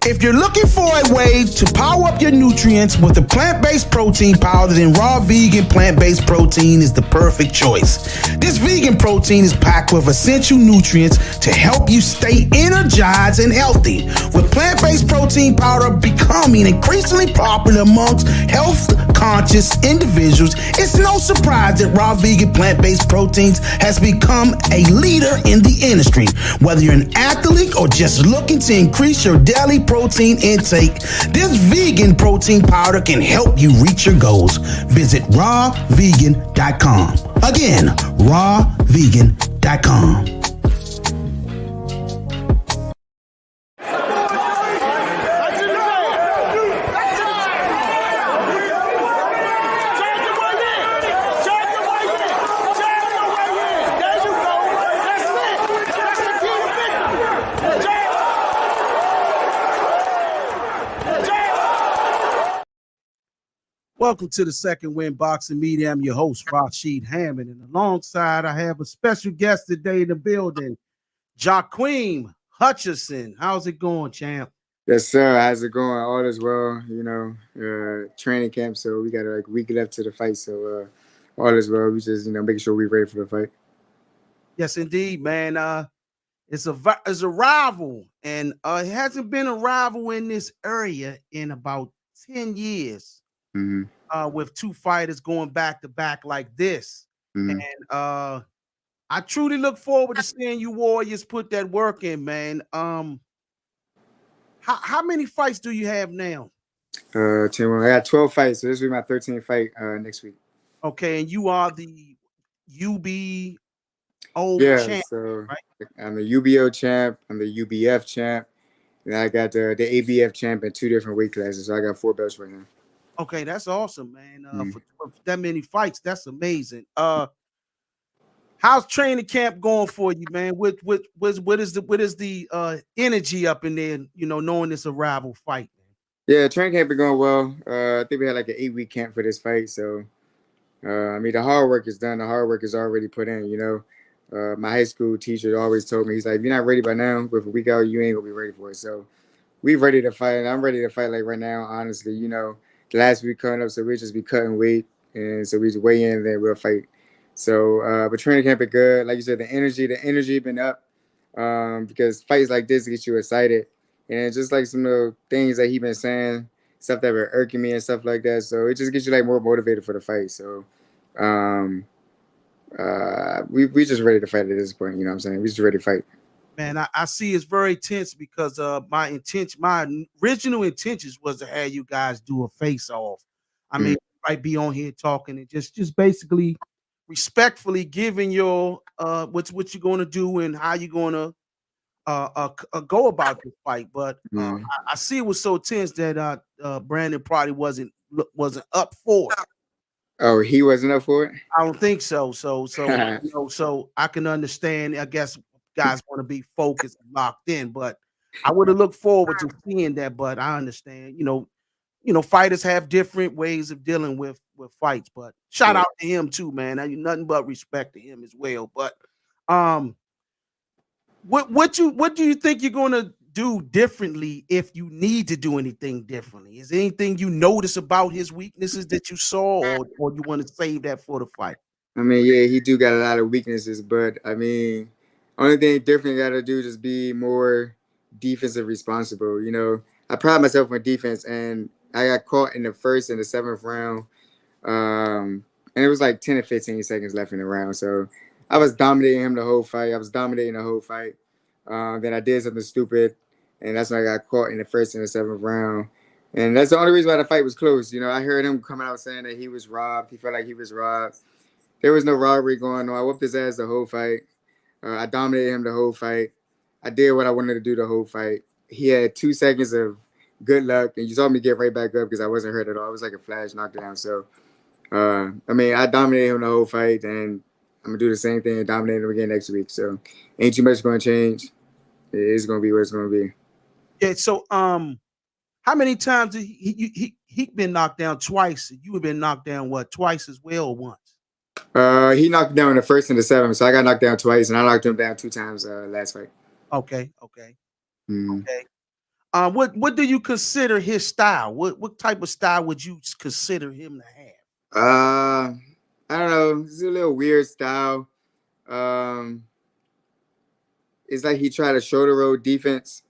If you're looking for a way to power up your nutrients with a plant-based protein powder, then raw vegan plant-based protein is the perfect choice. This vegan protein is packed with essential nutrients to help you stay energized and healthy. With plant-based protein powder becoming increasingly popular amongst health-conscious individuals, it's no surprise that raw vegan plant-based proteins has become a leader in the industry. Whether you're an athlete or just looking to increase your daily protein intake, this vegan protein powder can help you reach your goals. Visit rawvegan.com. Again, rawvegan.com. Welcome to the Second Win Boxing Media. I'm your host, Rashid Hammond, and alongside I have a special guest today in the building, Jaqeem Hutcherson. How's it going, champ? Yes, sir. How's it going? All is well. You know, training camp, so we got like a week left to the fight. So all is well. We just making sure we're ready for the fight. Yes, indeed, man. It's a rival, and it hasn't been a rival in this area in about 10 years. Mm-hmm. With two fighters going back to back like this. Mm-hmm. And I truly look forward to seeing you Warriors put that work in, man. How many fights do you have now? 10. I got 12 fights, so this will be my 13th fight next week. Okay, and you are the UBO champ, so right? I'm the UBO champ, I'm the UBF champ, and I got the ABF champ in 2 different weight classes, so I got 4 belts right now. Okay, that's awesome, man. For that many fights, that's amazing. How's training camp going for you, man? What is the energy up in there? Knowing it's a rival fight, man. Yeah, training camp been going well. I think we had like an 8-week camp for this fight, so the hard work is done. The hard work is already put in. My high school teacher always told me, he's like, if you're not ready by now, with a week out, you ain't gonna be ready for it. So we ready to fight. I'm ready to fight like right now, honestly. The last week coming up, so we'll just be cutting weight, and so we just weigh in, and then we'll fight. So, but training camp is good. Like you said, the energy been up, because fights like this get you excited, and just like some of the things that he been saying, stuff that were irking me and stuff like that. So it just gets you like more motivated for the fight. So, we just ready to fight at this point. You know what I'm saying? We just ready to fight. Man, I see it's very tense because my original intentions was to have you guys do a face-off. I mean, might be on here talking and just basically respectfully giving your what you're going to do and how you're going to go about this fight. But I see it was so tense that Brandon probably wasn't up for it. Oh, he wasn't up for it? I don't think so. So so I can understand. I guess guys want to be focused and locked in, but I would have looked forward to seeing that. But I understand, fighters have different ways of dealing with fights. But shout out to him too, man. I nothing but respect to him as well. But what do you think you're gonna do differently if you need to do anything differently? Is there anything you notice about his weaknesses that you saw, or you want to save that for the fight? I mean, yeah, he do got a lot of weaknesses, but I mean, only thing different got to do is just be more defensive responsible. I pride myself on defense, and I got caught in the 1st and the 7th round, and it was like 10 to 15 seconds left in the round. So I was dominating him the whole fight. Then I did something stupid, and that's when I got caught in the 1st and the 7th round. And that's the only reason why the fight was close. I heard him coming out saying that he was robbed. He felt like he was robbed. There was no robbery going on. I whooped his ass the whole fight. I dominated him the whole fight. I did what I wanted to do the whole fight. He had 2 seconds of good luck, and you saw me get right back up because I wasn't hurt at all. It was like a flash knockdown. So, I dominated him the whole fight, and I'm going to do the same thing and dominate him again next week. So, ain't too much going to change. It's going to be what it's going to be. Yeah, so how many times he been knocked down? Twice? You have been knocked down, what, twice as well or once? He knocked me down in the 1st and the 7th, so I got knocked down twice, and I knocked him down 2 times last fight. Okay. Mm-hmm. Okay. What do you consider his style? What type of style would you consider him to have? I don't know. It's a little weird style. Um, it's like he tried to shoulder roll defense.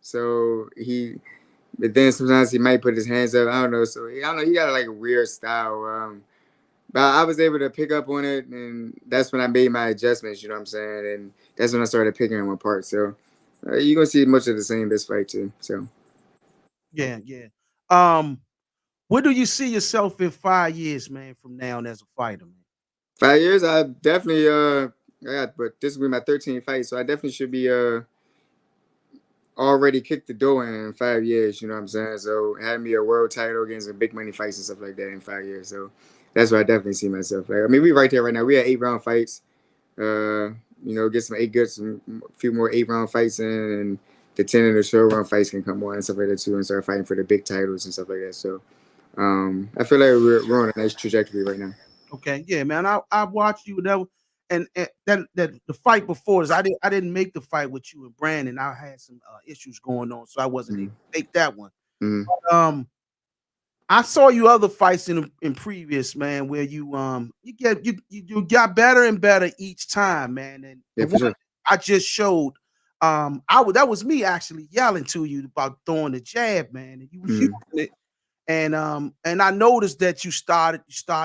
But then sometimes he might put his hands up. I don't know. So I don't know. He got like a weird style. But I was able to pick up on it, and that's when I made my adjustments. You know what I'm saying? And that's when I started picking him apart. So you're gonna see much of the same this fight too. So Yeah, yeah. Um, where do you see yourself in 5 years, man, from now as a fighter, man? 5 years, I definitely but this will be my 13th fight, so I definitely should be already kicked the door in 5 years. You know what I'm saying? So having me a world title, getting some big money fights and stuff like that in 5 years. So that's where I definitely see myself. Like, I mean, we right there right now. We had 8 round fights. Get some few more 8 round fights in, and the 10 of the show round fights can come on and stuff like that too, and start fighting for the big titles and stuff like that. So I feel like we're on a nice trajectory right now. Okay, yeah, man. I watched you that, and that the fight before this, I didn't make the fight with you and Brandon. I had some issues going on, so I wasn't able to make that one. Mm-hmm. I saw you other fights in previous, man, where you got better and better each time, man. And Yeah, for sure. I just showed, that was me actually yelling to you about throwing the jab, man, and you was using it. And I noticed that you starting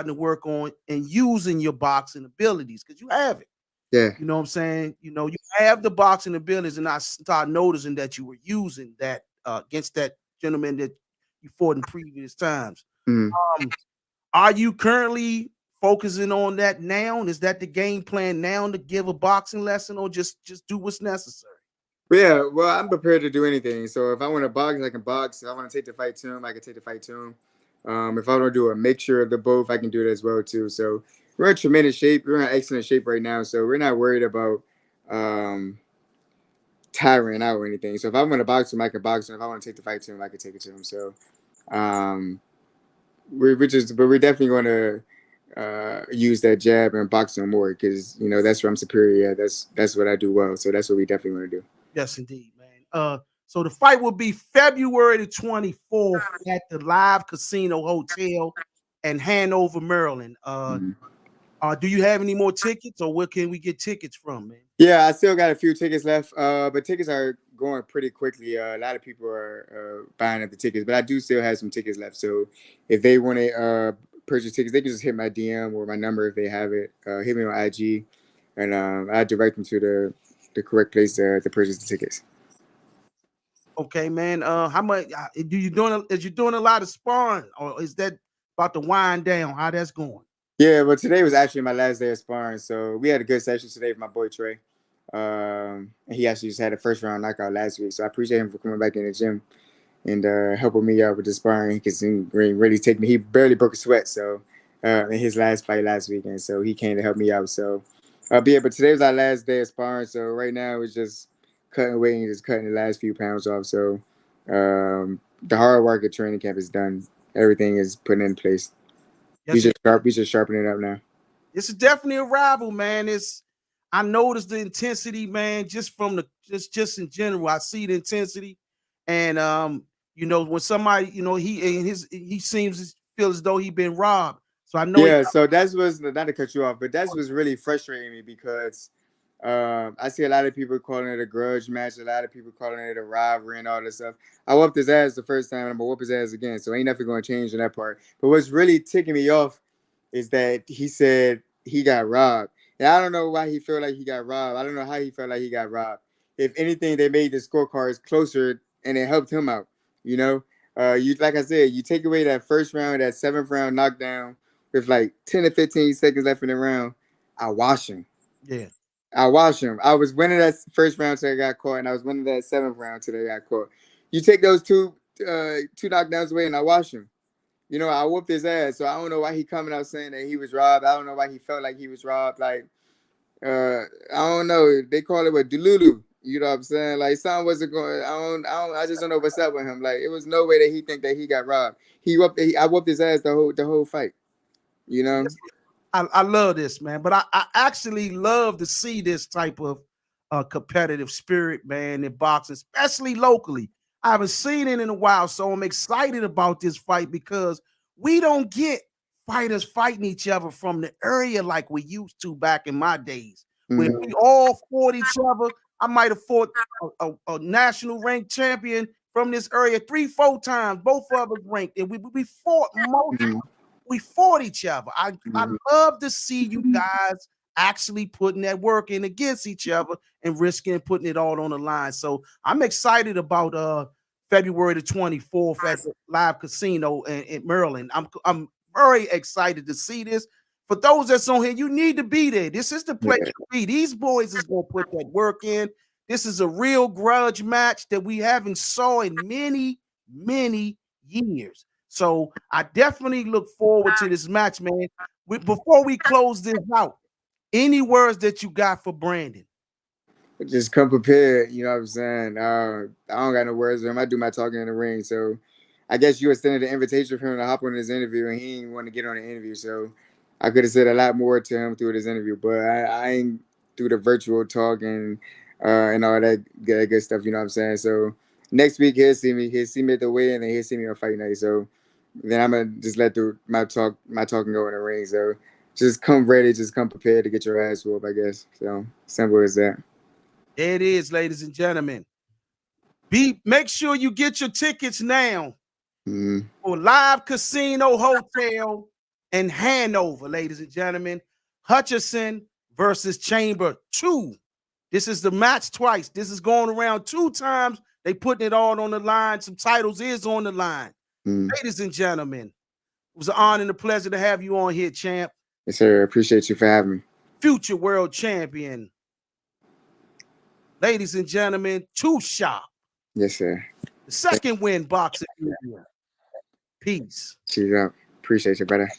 to work on and using your boxing abilities because you have it. Yeah. You know what I'm saying? You know, you have the boxing abilities, and I started noticing that you were using that against that gentleman that you fought in previous times. Mm-hmm. Are you currently focusing on that now? Is that the game plan now to give a boxing lesson, or just do what's necessary? But yeah, well, I'm prepared to do anything. So if I want to box, I can box. If I want to take the fight to him, I can take the fight to him. If I want to do a mixture of the both, I can do it as well too. So we're in tremendous shape. We're in excellent shape right now. So we're not worried about um, tiring out or anything. So if I want to box him, I can box him. If I want to take the fight to him, I can take it to him. So um, we're definitely going to use that jab and box him more because that's where I'm superior at. That's what I do well. So that's what we definitely want to do. Yes, indeed, man. So the fight will be February the 24th at the Live Casino Hotel in Hanover, Maryland. Do you have any more tickets, or where can we get tickets from, man? Yeah, I still got a few tickets left, but tickets are going pretty quickly. A lot of people are buying up the tickets, but I do still have some tickets left. So if they want to purchase tickets, they can just hit my DM or my number if they have it. Hit me on IG, and I direct them to the correct place to purchase the tickets. Okay, man. How much do you doing? Is you doing a lot of sparring, or is that about to wind down? How that's going? Yeah, but today was actually my last day of sparring, so we had a good session today with my boy Trey. And he actually just had a first round knockout last week, so I appreciate him for coming back in the gym and helping me out with the sparring because he really take me. He barely broke a sweat, so in his last fight last weekend, so he came to help me out. So, but yeah, but today was our last day of sparring, so right now it's just cutting weight and just cutting the last few pounds off. So the hard work at training camp is done. Everything is put in place. Yes, We just sharpening it up now. It's definitely a rival, man. I noticed the intensity, man, just from the just in general. I see the intensity, and when somebody, he seems to feel as though he been robbed. So I know. Yeah, so that was not to cut you off, but that was really frustrating me because I see a lot of people calling it a grudge match, a lot of people calling it a rivalry and all this stuff. I whooped his ass the first time, and I'm gonna whoop his ass again. So ain't nothing gonna change in that part. But what's really ticking me off is that he said he got robbed, and I don't know why he felt like he got robbed. I don't know how he felt like he got robbed. If anything, they made the scorecards closer, and it helped him out. You know, you like I said, you take away that first round, that seventh round knockdown with like 10 to 15 seconds left in the round, I wash him. Yeah. I watched him. I was winning that first round till I got caught, and I was winning that seventh round till I got caught. You take those two knockdowns away, and I watched him. I whooped his ass. So I don't know why he coming out saying that he was robbed. I don't know why he felt like he was robbed. Like, I don't know. They call it what Delulu. You know what I'm saying? Like, something wasn't going. I just don't know what's up with him. Like, it was no way that he think that he got robbed. I whooped his ass the whole fight. You know. I love this, man. But I actually love to see this type of competitive spirit, man, in boxing, especially locally. I haven't seen it in a while, so I'm excited about this fight because we don't get fighters fighting each other from the area like we used to back in my days, where we all fought each other. I might have fought a national ranked champion from this area 3-4 times, both of us ranked, and we fought multiple. We fought each other. I love to see you guys actually putting that work in against each other and risking putting it all on the line. So I'm excited about February the 24th at the live casino in Maryland. I'm very excited to see this. For those that's on here, you need to be there. This is the place to be. These boys is gonna put that work in. This is a real grudge match that we haven't saw in many, many years. So I definitely look forward to this match, man. Before we close this out, any words that you got for Brandon? Just come prepared, you know what I'm saying? I don't got no words for him. I do my talking in the ring. So I guess you extended the invitation for him to hop on this interview, and he didn't want to get on the interview. So I could have said a lot more to him through this interview, but I ain't through the virtual talk and all that good stuff, you know what I'm saying? So next week he'll see me at the weigh-in, and he'll see me on fight night. So then I'm gonna just let my talking go in the ring. So just come ready, just come prepared to get your ass whooped, I guess. So simple as that. There it is, ladies and gentlemen. Make sure you get your tickets now for Live Casino Hotel in Hanover, ladies and gentlemen. Hutcherson versus Chamber 2. This is the match twice. This is going around 2 times. They putting it all on the line. Some titles is on the line. Ladies and gentlemen, it was an honor and a pleasure to have you on here, champ. Yes, sir. I appreciate you for having me. Future world champion. Ladies and gentlemen, Too Sharp. Yes, sir. The second win boxing. Peace. Cheers up. Appreciate you, brother.